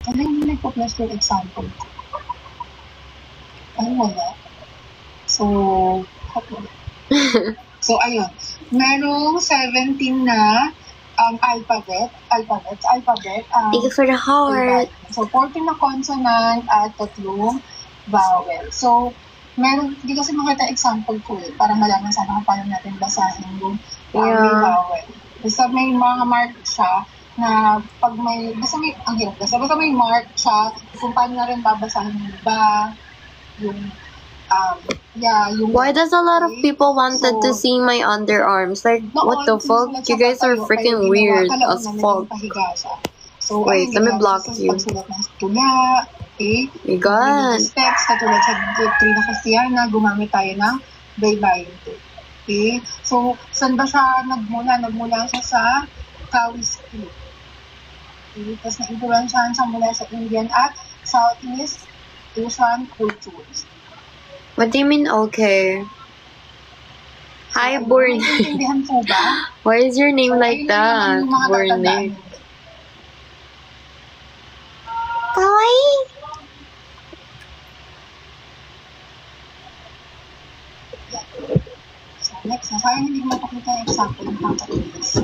Ano yung nagpo-plus yung example ko? Ay, wala. So, so ayun. Merong 17 na alphabet. Thank you for the heart. So, 14 na consonant at 3 vowel. So, meron, hindi kasi makita example ko para malaman sana kung paano natin basahin yung may vowel. Basta may mga mark siya na pag may, basta may, ang hirap basta may mark siya kung paano na rin babasahin yung ba, yung why does a lot of people wanted to see my underarms? Like, what the fuck? You guys are freaking weird as fuck. So, wait, let me block you. Pagsulat ng tula, okay? My God. Steps, katulad sa Doctrina Christiana, gumamit tayo ng baybayin. Okay? So, saan ba siya nagmula? Nagmula siya sa Taoist school. Okay? Tapos na-influensyahan siya mula sa Indian at Southeast Asian cultures. What do you mean, okay? Hi, Born. Why is your name like that? Born. Kawaii. So, next na. Sayang hindi mapakita yung example ng pangkatilis.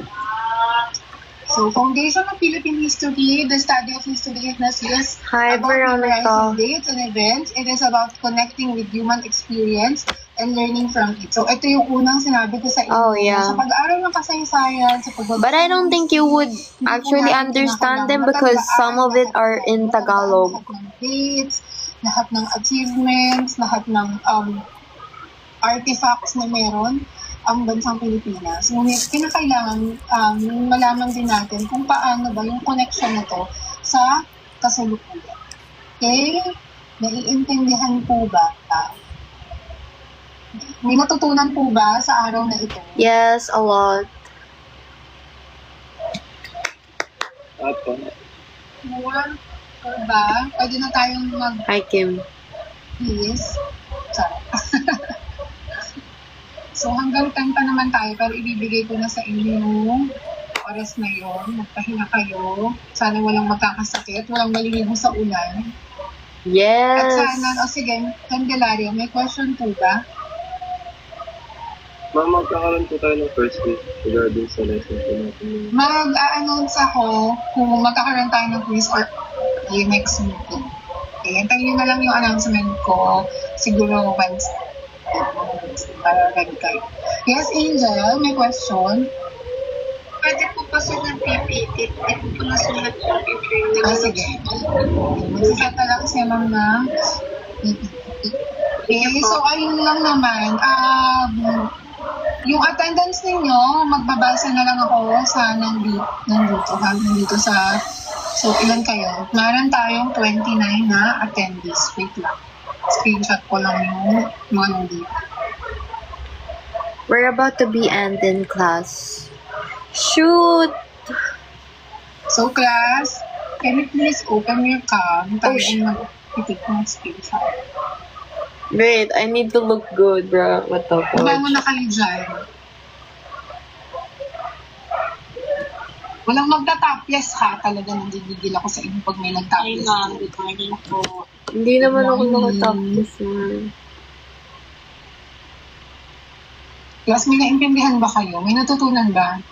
So, foundation of Philippine history, the study of history is Hi, about Veronica. memorizing dates and events. It is about connecting with human experience and learning from it. So, ito yung unang sinabi ko sa inyo. Oh, yeah. Sa pag-aaral ng kasaysayan, sa pagbabasa. But I don't think you would actually understand them because some of it are in Tagalog. Lahat ng dates, lahat ng achievements, lahat ng artifacts na meron ang bansang Pilipinas. Ngunit kinakailangan malaman din natin kung paano ba yung connection na to sa kasalukuyan. Okay? Naiintindihan po ba? May natutunan po ba sa araw na ito? Yes, a lot. More ba? Pwede na tayong Hi, Kim. Yes. Sorry. So, hanggang 10 pa naman tayo, pero ibibigay ko na sa inyo yung oras na yun. Magpahinga kayo. Sana walang magkakasakit, walang maliligo sa ulan. Yes. At sana, sige, Candelario, may question po ba? Ma'am, magkakaroon po tayo ng first quiz regarding sa lesson po natin. Mag-a-announce ako kung magkakaroon tayo ng quiz or yung next meeting. Okay, antayin nyo na lang yung announcement ko siguro Wednesday. Para ready kayo. Yes, Angel, may question? Pwede po pa ng PPT. Hindi po po nasulat yung PPT. Sige. Magsasata lang siya ma'am ng PPT. Okay, so ayun lang naman. Yung attendance ninyo, magbabasa na lang ako sa nandito sa, so ilan kayo? Meron tayong 29 na attendees. Wait lang. Screenshot ko lang yung mga nandito. We're about to be ending class. Shoot! So class, can you please open your cam? Tayo mag-take ng screenshot. Wait, I need to look good, bro. What the fuck? Kumain na kayo dyan. Walang magta-topless ha. Talaga nanggigigil ako sa inyo pag may Hi nag-topless. ma'am, good morning po. Hindi naman ako Morning. nakatapos man. Class, may naintindihan ba kayo? May natutunan ba?